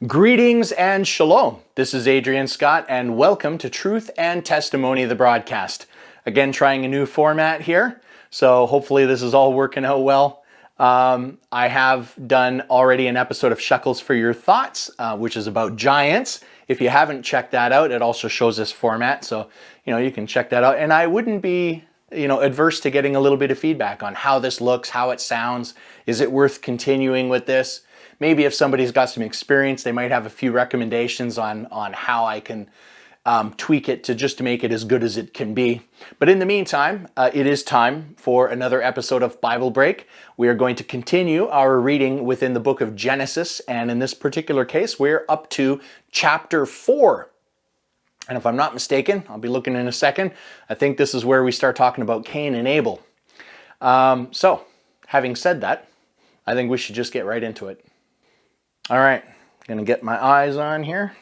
Greetings and shalom. This is Adrian Scott, and welcome to Truth and Testimony, the broadcast. Again, trying a new format here, so hopefully this is all working out well. I have done already an episode of Shekels for Your Thoughts, which is about giants. If you haven't checked that out, it also shows this format, so you can check that out. And I wouldn't be adverse to getting a little bit of feedback on how this looks, how it sounds. Is it worth continuing with this? Maybe if somebody's got some experience, they might have a few recommendations on how I can tweak it to make it as good as it can be. But in the meantime, it is time for another episode of Bible Break. We are going to continue our reading within the book of Genesis, and in this particular case, we're up to chapter 4. And if I'm not mistaken, I'll be looking in a second, I think this is where we start talking about Cain and Abel. So, having said that, I think we should just get right into it. All right, going to get my eyes on here.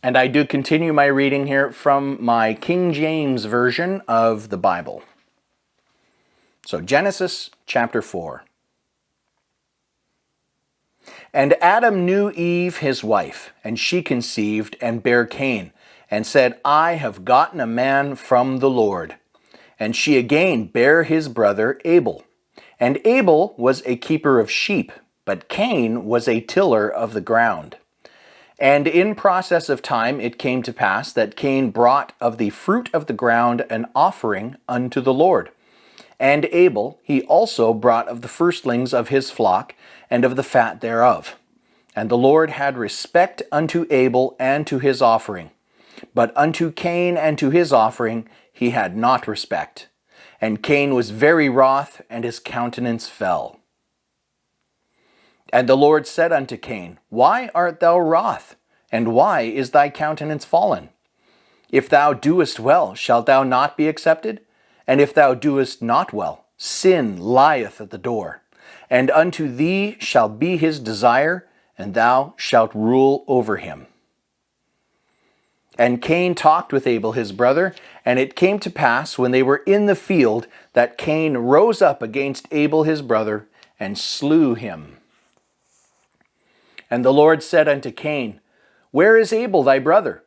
And I do continue my reading here from my King James Version of the Bible. So Genesis chapter 4. And Adam knew Eve his wife, and she conceived and bare Cain, and said, I have gotten a man from the Lord. And she again bare his brother Abel. And Abel was a keeper of sheep, but Cain was a tiller of the ground. And in process of time it came to pass that Cain brought of the fruit of the ground an offering unto the Lord. And Abel he also brought of the firstlings of his flock, and of the fat thereof. And the Lord had respect unto Abel and to his offering. But unto Cain and to his offering he had not respect. And Cain was very wroth, and his countenance fell. And the Lord said unto Cain, Why art thou wroth? And why is thy countenance fallen? If thou doest well, shalt thou not be accepted? And if thou doest not well, sin lieth at the door. And unto thee shall be his desire, and thou shalt rule over him. And Cain talked with Abel his brother, and it came to pass, when they were in the field, that Cain rose up against Abel his brother, and slew him. And the Lord said unto Cain, Where is Abel thy brother?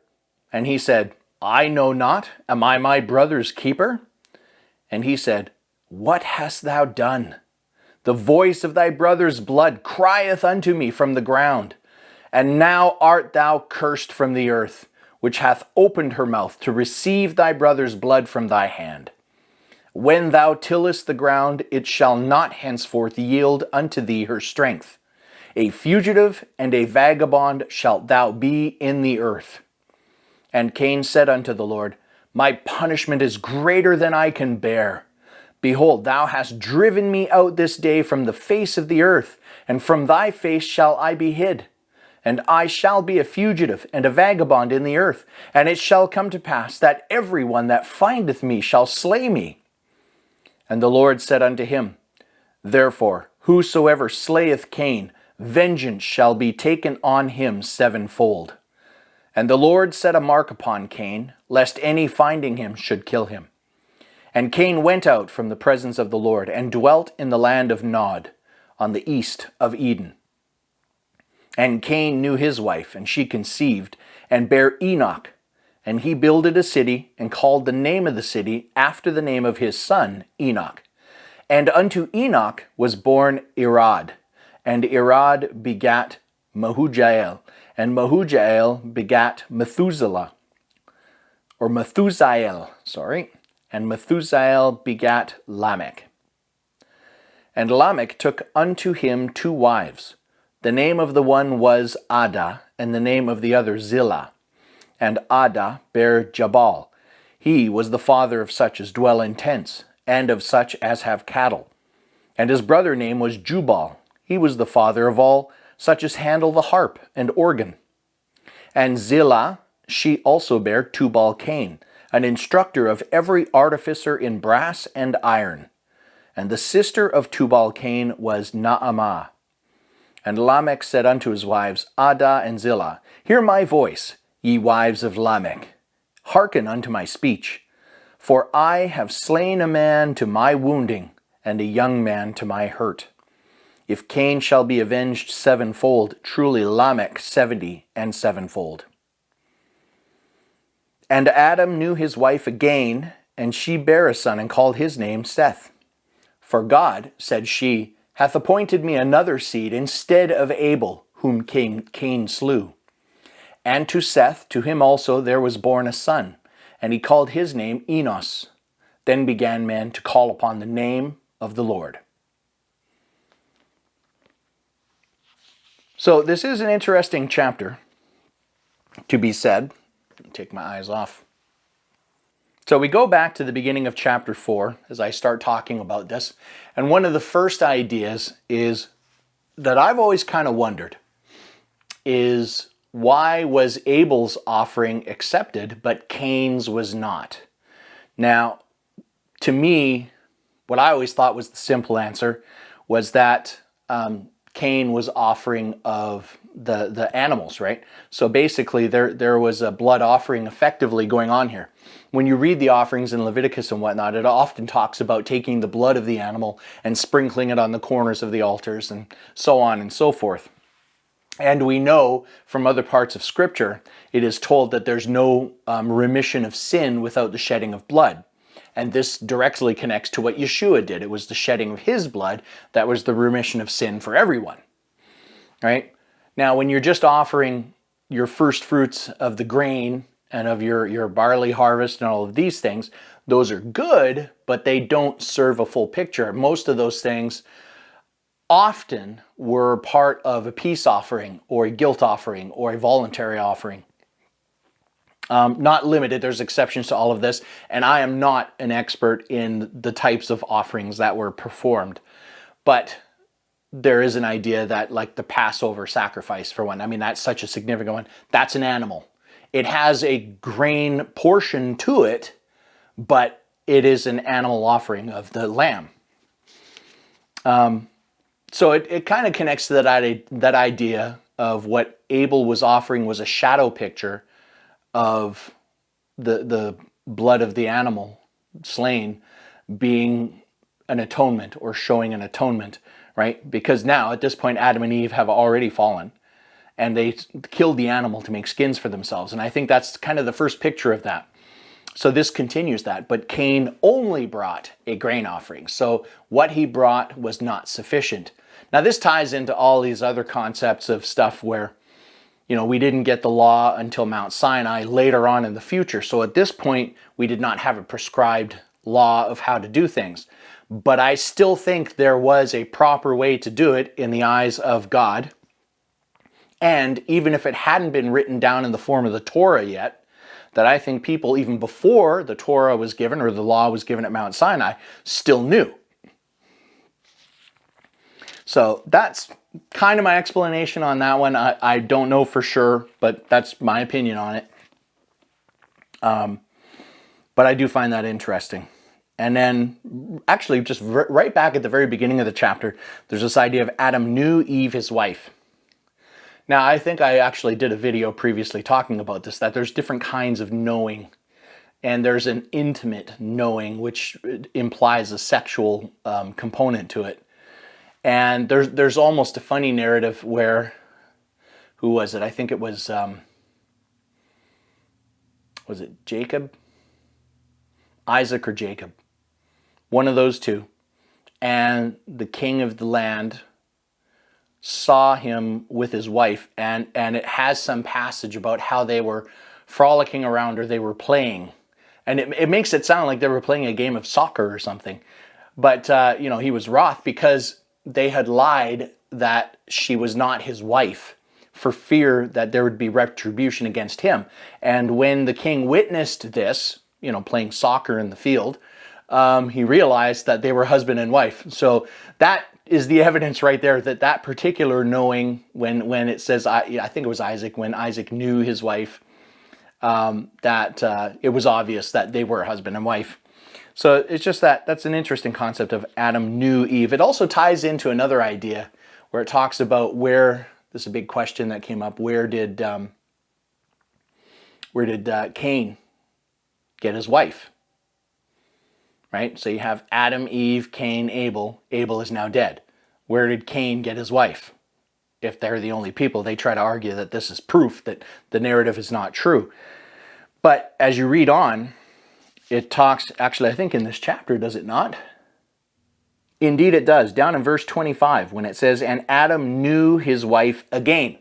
And he said, I know not, am I my brother's keeper? And he said, What hast thou done? The voice of thy brother's blood crieth unto me from the ground. And now art thou cursed from the earth, which hath opened her mouth to receive thy brother's blood from thy hand. When thou tillest the ground, it shall not henceforth yield unto thee her strength. A fugitive and a vagabond shalt thou be in the earth. And Cain said unto the Lord, My punishment is greater than I can bear. Behold, thou hast driven me out this day from the face of the earth, and from thy face shall I be hid. And I shall be a fugitive and a vagabond in the earth, and it shall come to pass that every one that findeth me shall slay me. And the Lord said unto him, Therefore, whosoever slayeth Cain, vengeance shall be taken on him sevenfold. And the Lord set a mark upon Cain, lest any finding him should kill him. And Cain went out from the presence of the Lord, and dwelt in the land of Nod, on the east of Eden. And Cain knew his wife, and she conceived, and bare Enoch. And he builded a city, and called the name of the city after the name of his son Enoch. And unto Enoch was born Irad. And Irad begat Mehujael. And Mehujael begat Methuselah. And Methusael begat Lamech. And Lamech took unto him 2 wives. The name of the one was Adah, and the name of the other Zillah. And Adah bare Jabal. He was the father of such as dwell in tents, and of such as have cattle. And his brother name was Jubal. He was the father of all such as handle the harp and organ. And Zillah, she also bare Tubal-Cain, an instructor of every artificer in brass and iron. And the sister of Tubal-Cain was Naamah. And Lamech said unto his wives, Adah and Zillah, Hear my voice, ye wives of Lamech. Hearken unto my speech. For I have slain a man to my wounding, and a young man to my hurt. If Cain shall be avenged sevenfold, truly Lamech 70 and sevenfold. And Adam knew his wife again, and she bare a son, and called his name Seth. For God, said she, hath appointed me another seed instead of Abel, whom Cain slew. And to Seth, to him also there was born a son, and he called his name Enos. Then began men to call upon the name of the Lord. So this is an interesting chapter to be said. Take my eyes off. So we go back to the beginning of chapter 4 as I start talking about this. And one of the first ideas is that I've always kind of wondered is why was Abel's offering accepted but Cain's was not? Now, to me, what I always thought was the simple answer was that Cain was offering of the animals, right? So basically there was a blood offering effectively going on here. When you read the offerings in Leviticus and whatnot, it often talks about taking the blood of the animal and sprinkling it on the corners of the altars and so on and so forth. And we know from other parts of Scripture, it is told that there's no remission of sin without the shedding of blood. And this directly connects to what Yeshua did. It was the shedding of his blood that was the remission of sin for everyone. Right? Now, when you're just offering your first fruits of the grain and of your barley harvest and all of these things, those are good, but they don't serve a full picture. Most of those things often were part of a peace offering or a guilt offering or a voluntary offering. Not limited, there's exceptions to all of this, and I am not an expert in the types of offerings that were performed, but there is an idea that like the Passover sacrifice for one, I mean that's such a significant one, that's an animal. It has a grain portion to it, but it is an animal offering of the lamb. So it kind of connects to that idea of what Abel was offering was a shadow picture of the blood of the animal slain being an atonement or showing an atonement, right? Because now at this point Adam and Eve have already fallen and they killed the animal to make skins for themselves. And I think that's kind of the first picture of that. So this continues that, but Cain only brought a grain offering. So what he brought was not sufficient. Now this ties into all these other concepts of stuff where, you know, we didn't get the law until Mount Sinai later on in the future. So at this point, we did not have a prescribed law of how to do things. But I still think there was a proper way to do it in the eyes of God. And even if it hadn't been written down in the form of the Torah yet, that I think people, even before the Torah was given or the law was given at Mount Sinai, still knew. So that's kind of my explanation on that one. I don't know for sure, but that's my opinion on it. But I do find that interesting. And then actually just right back at the very beginning of the chapter, there's this idea of Adam knew Eve, his wife. Now, I think I actually did a video previously talking about this, that there's different kinds of knowing. And there's an intimate knowing, which implies a sexual component to it. And there's almost a funny narrative where, who was it? I think it was it Jacob? Isaac or Jacob? One of those two. And the king of the land saw him with his wife, and it has some passage about how they were frolicking around or they were playing. And it makes it sound like they were playing a game of soccer or something. But, you know, he was wroth because they had lied that she was not his wife for fear that there would be retribution against him. And when the king witnessed this, you know, playing soccer in the field, he realized that they were husband and wife. So that is the evidence right there that that particular knowing, when it says, I think it was Isaac, when Isaac knew his wife, that it was obvious that they were husband and wife. So it's just that's an interesting concept of Adam knew Eve. It also ties into another idea where it talks about where, this is a big question that came up, where did Cain get his wife? Right? So you have Adam, Eve, Cain, Abel. Abel is now dead. Where did Cain get his wife? If they're the only people, they try to argue that this is proof that the narrative is not true. But as you read on, it talks, actually I think in this chapter, does it not? Indeed it does. Down in verse 25 when it says, and Adam knew his wife again.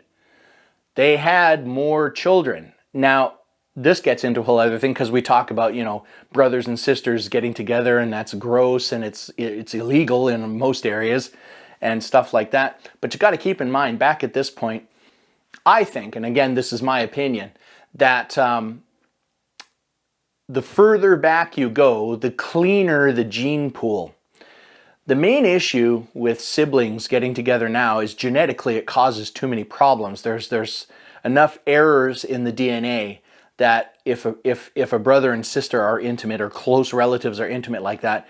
They had more children. Now, this gets into a whole other thing because we talk about, brothers and sisters getting together, and that's gross and it's illegal in most areas and stuff like that. But you got to keep in mind, back at this point, I think, and again, this is my opinion, that the further back you go, the cleaner the gene pool. The main issue with siblings getting together now is genetically it causes too many problems. There's enough errors in the DNA that if a brother and sister are intimate or close relatives are intimate like that,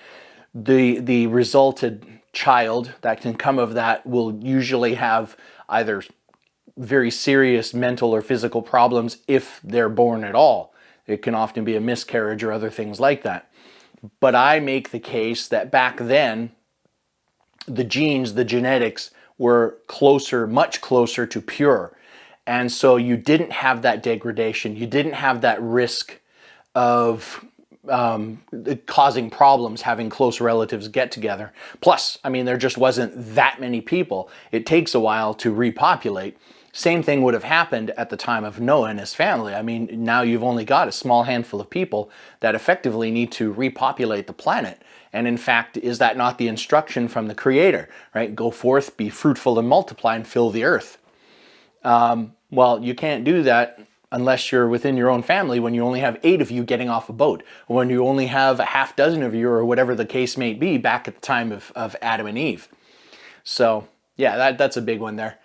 the resulted child that can come of that will usually have either very serious mental or physical problems if they're born at all. It can often be a miscarriage or other things like that. But I make the case that back then, the genes, the genetics were closer, much closer to pure. And so you didn't have that degradation. You didn't have that risk of causing problems having close relatives get together. Plus, I mean, there just wasn't that many people. It takes a while to repopulate. Same thing would have happened at the time of Noah and his family. I mean, now you've only got a small handful of people that effectively need to repopulate the planet. And in fact, is that not the instruction from the Creator, right? Go forth, be fruitful and multiply and fill the earth. Well, you can't do that unless you're within your own family when you only have 8 of you getting off a boat, or when you only have a half dozen of you, or whatever the case may be, back at the time of Adam and Eve. So yeah, that's a big one there.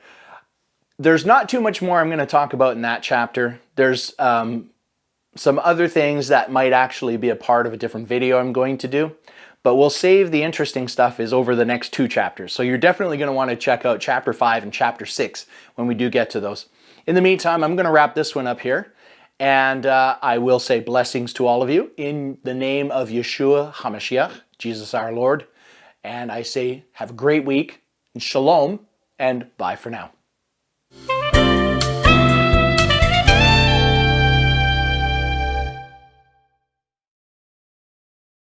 There's not too much more I'm going to talk about in that chapter. There's some other things that might actually be a part of a different video I'm going to do, but we'll save the interesting stuff is over the next 2 chapters. So you're definitely going to want to check out chapter 5 and chapter 6 when we do get to those. In the meantime, I'm going to wrap this one up here, and I will say blessings to all of you in the name of Yeshua HaMashiach, Jesus our Lord. And I say have a great week, and shalom, and bye for now.